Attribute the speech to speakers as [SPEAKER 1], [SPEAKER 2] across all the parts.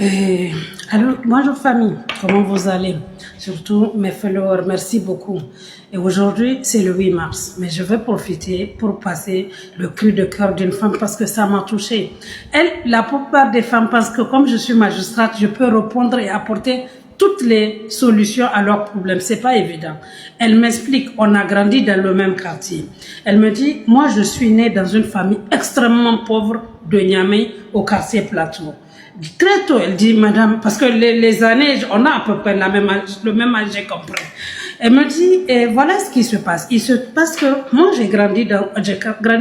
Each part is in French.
[SPEAKER 1] Et alors, bonjour famille, comment vous allez? Surtout mes followers, merci beaucoup. Et aujourd'hui, c'est le 8 mars, mais je vais profiter pour passer le cri de cœur d'une femme parce que ça m'a touchée. La plupart des femmes pensent que comme je suis magistrate, je peux répondre et apporter toutes les solutions à leurs problèmes. C'est pas évident. Elle m'explique, on a grandi dans le même quartier. Elle me dit, moi je suis née dans une famille extrêmement pauvre de Niamey au quartier Plateau. Très tôt, elle dit, madame, parce que les années, on a à peu près le même âge, j'ai compris. Elle me dit, et voilà ce qui se passe. Il se passe que moi, j'ai grandi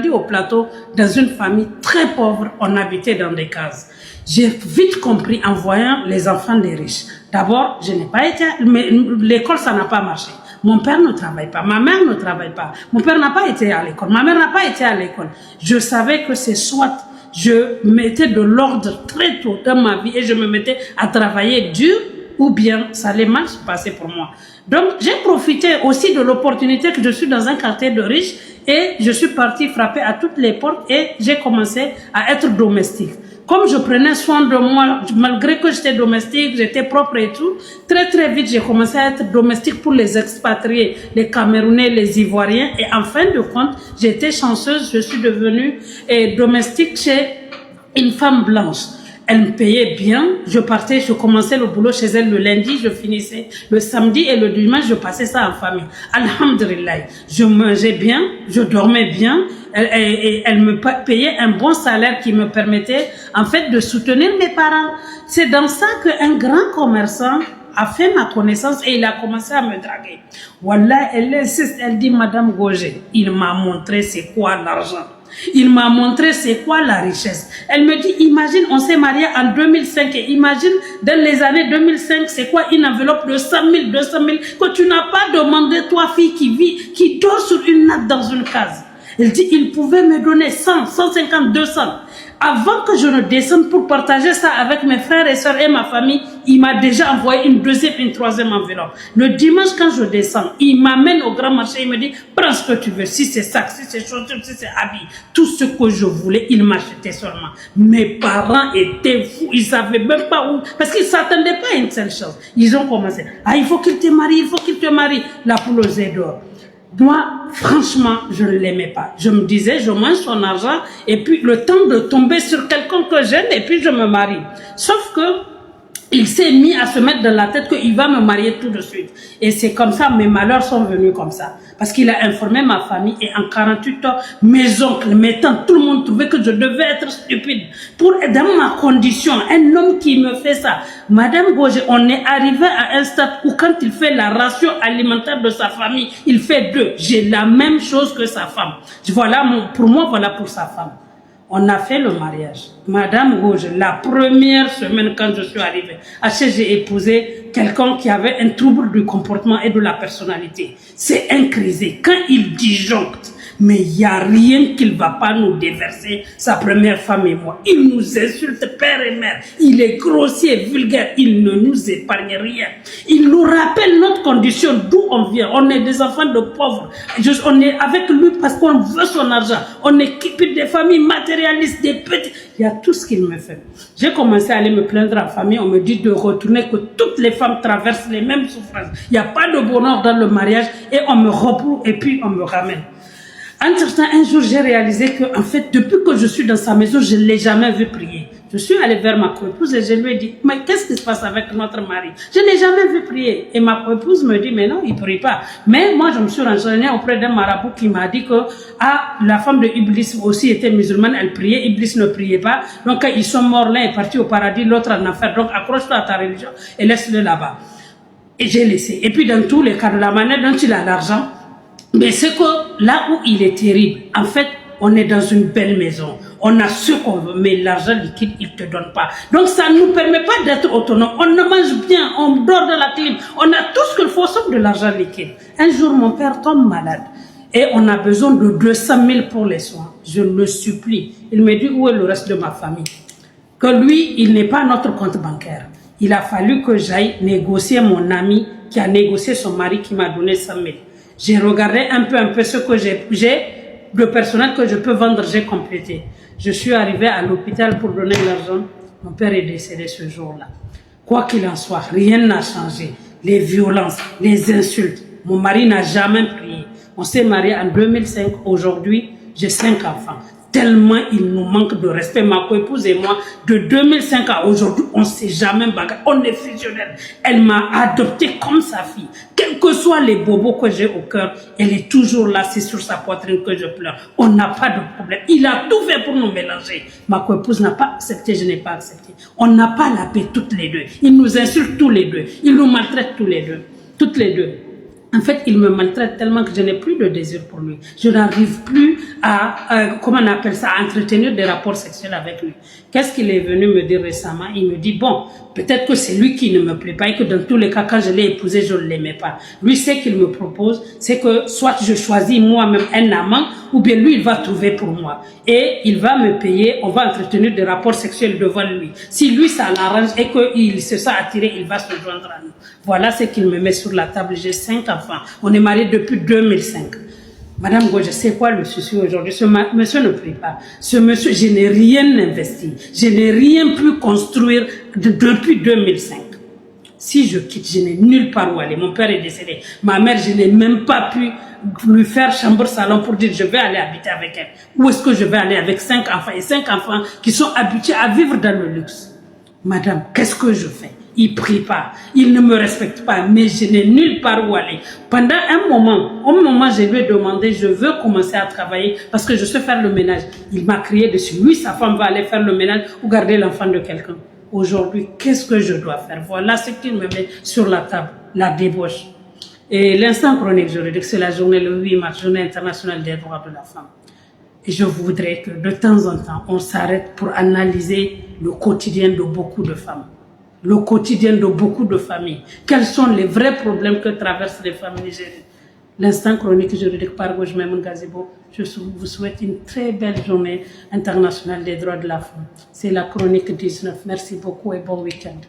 [SPEAKER 1] au plateau dans une famille très pauvre. On habitait dans des cases. J'ai vite compris en voyant les enfants des riches. D'abord, je n'ai pas été, mais l'école, ça n'a pas marché. Mon père ne travaille pas, ma mère ne travaille pas. Mon père n'a pas été à l'école, ma mère n'a pas été à l'école. Je savais que c'est soit je mettais de l'ordre très tôt dans ma vie et je me mettais à travailler dur ou bien ça allait mal se passer pour moi. Donc, j'ai profité aussi de l'opportunité que je suis dans un quartier de riches et je suis partie frapper à toutes les portes et j'ai commencé à être domestique. Comme je prenais soin de moi, malgré que j'étais domestique, j'étais propre et tout, très vite, j'ai commencé à être domestique pour les expatriés, les Camerounais, les Ivoiriens. Et en fin de compte, j'étais chanceuse, je suis devenue domestique chez une femme blanche. Elle me payait bien, je commençais le boulot chez elle le lundi, je finissais le samedi et le dimanche, je passais ça en famille. Alhamdulillah, je mangeais bien, je dormais bien, elle me payait un bon salaire qui me permettait en fait de soutenir mes parents. C'est dans ça qu'un grand commerçant a fait ma connaissance et il a commencé à me draguer. Voilà, elle insiste, elle dit, Madame Gogé, il m'a montré c'est quoi l'argent. Il m'a montré c'est quoi la richesse. Elle me dit, imagine, on s'est marié en 2005 et imagine, dans les années 2005, c'est quoi une enveloppe de 100 000, 200 000 que tu n'as pas demandé, toi fille qui dort sur une natte dans une case. Elle dit, il pouvait me donner 100, 150, 200. Avant que je ne descende pour partager ça avec mes frères et sœurs et ma famille, il m'a déjà envoyé une deuxième, une troisième enveloppe. Le dimanche, quand je descends, il m'amène au grand marché, il me dit, prends ce que tu veux, si c'est sac, si c'est chaussures, si c'est habits, tout ce que je voulais, il m'achetait seulement. Mes parents étaient fous, ils savaient même pas où, parce qu'ils s'attendaient pas à une seule chose. Ils ont commencé, il faut qu'il te marie, il faut qu'il te marie, la poule aux œufs d'or. Moi, franchement, je ne l'aimais pas. Je me disais, je mange son argent et puis le temps de tomber sur quelqu'un que j'aime et puis je me marie. Sauf que il s'est mis à se mettre dans la tête qu'il va me marier tout de suite. Et c'est comme ça, mes malheurs sont venus comme ça. Parce qu'il a informé ma famille et en 48 heures, mes oncles, mes tantes, tout le monde trouvait que je devais être stupide. Dans ma condition, un homme qui me fait ça. Madame Gogé, on est arrivé à un stade où quand il fait la ration alimentaire de sa famille, il fait deux. J'ai la même chose que sa femme. Voilà pour moi, voilà pour sa femme. On a fait le mariage. Madame Gogé, la première semaine quand je suis arrivée, j'ai épousé quelqu'un qui avait un trouble du comportement et de la personnalité. C'est un crisé. Quand il disjoncte, mais il n'y a rien qu'il ne va pas nous déverser, sa première femme et moi. Il nous insulte père et mère. Il est grossier, vulgaire. Il ne nous épargne rien. Il nous rappelle notre condition, d'où on vient. On est des enfants de pauvres. On est avec lui parce qu'on veut son argent. On est des familles matérialistes, des petits. Il y a tout ce qu'il me fait. J'ai commencé à aller me plaindre en famille. On me dit de retourner, que toutes les femmes traversent les mêmes souffrances. Il n'y a pas de bonheur dans le mariage et on me repousse et puis on me ramène. Entre-temps, un jour, j'ai réalisé que, en fait, depuis que je suis dans sa maison, je ne l'ai jamais vu prier. Je suis allée vers ma coépouse et je lui ai dit, mais qu'est-ce qui se passe avec notre mari? Je ne l'ai jamais vu prier. Et ma coépouse me dit, mais non, il ne prie pas. Mais moi, je me suis renseignée auprès d'un marabout qui m'a dit que, la femme de Iblis aussi était musulmane, elle priait, Iblis ne priait pas. Donc, quand ils sont morts, l'un est parti au paradis, l'autre en enfer. Donc, accroche-toi à ta religion et laisse-le là-bas. Et j'ai laissé. Et puis, dans tous les cas, de la manière dont il a l'argent, mais c'est que là où il est terrible, en fait, on est dans une belle maison. On a ce qu'on veut, mais l'argent liquide, il ne te donne pas. Donc ça ne nous permet pas d'être autonome. On ne mange bien, on dort dans la clim. On a tout ce qu'il faut sauf de l'argent liquide. Un jour, mon père tombe malade. Et on a besoin de 200 000 pour les soins. Je le supplie. Il me dit, où est le reste de ma famille? Que lui, il n'est pas notre compte bancaire. Il a fallu que j'aille négocier mon ami qui a négocié son mari qui m'a donné 100 000. J'ai regardé un peu ce que j'ai, le personnel que je peux vendre, j'ai complété. Je suis arrivée à l'hôpital pour donner l'argent. Mon père est décédé ce jour-là. Quoi qu'il en soit, rien n'a changé. Les violences, les insultes. Mon mari n'a jamais prié. On s'est marié en 2005. Aujourd'hui, j'ai 5 enfants. Tellement il nous manque de respect. Ma co-épouse et moi, de 2005 à aujourd'hui, on ne s'est jamais bagarré. On est fusionnels. Elle m'a adopté comme sa fille. Quels que soient les bobos que j'ai au cœur, elle est toujours là. C'est sur sa poitrine que je pleure. On n'a pas de problème. Il a tout fait pour nous mélanger. Ma co-épouse n'a pas accepté, je n'ai pas accepté. On n'a pas la paix toutes les deux. Il nous insulte tous les deux. Il nous maltraite tous les deux. Toutes les deux. En fait, il me maltraite tellement que je n'ai plus de désir pour lui. Je n'arrive plus comment on appelle ça, à entretenir des rapports sexuels avec lui. Qu'est-ce qu'il est venu me dire récemment? Il me dit, bon, peut-être que c'est lui qui ne me plaît pas et que dans tous les cas, quand je l'ai épousé, je ne l'aimais pas. Lui, ce qu'il me propose, c'est que soit je choisis moi-même un amant, ou bien lui, il va trouver pour moi. Et il va me payer, on va entretenir des rapports sexuels devant lui. Si lui, ça l'arrange et qu'il se sent attiré, il va se joindre à nous. Voilà ce qu'il me met sur la table. J'ai 5 enfants. On est mariés depuis 2005. Madame Go, je sais quoi le souci aujourd'hui. Ce monsieur ne prie pas. Ce monsieur, je n'ai rien investi. Je n'ai rien pu construire depuis 2005. Si je quitte, je n'ai nulle part où aller. Mon père est décédé. Ma mère, je n'ai même pas pu lui faire chambre-salon pour dire je vais aller habiter avec elle. Où est-ce que je vais aller avec 5 enfants et 5 enfants qui sont habitués à vivre dans le luxe? Madame, qu'est-ce que je fais? Il ne prie pas, il ne me respecte pas, mais je n'ai nulle part où aller. Pendant un moment, je lui ai demandé, je veux commencer à travailler parce que je sais faire le ménage. Il m'a crié dessus. Lui, sa femme va aller faire le ménage ou garder l'enfant de quelqu'un. Aujourd'hui, qu'est-ce que je dois faire? Voilà ce qu'il me met sur la table, la débauche. Et l'instant chronique juridique, c'est la journée le 8 mars, journée internationale des droits de la femme. Et je voudrais que de temps en temps, on s'arrête pour analyser le quotidien de beaucoup de femmes. Le quotidien de beaucoup de familles. Quels sont les vrais problèmes que traversent les familles nigériennes? L'instant chronique juridique par Gauche Maimoun Gazebo. Je vous souhaite une très belle journée internationale des droits de la femme. C'est la chronique 19. Merci beaucoup et bon week-end.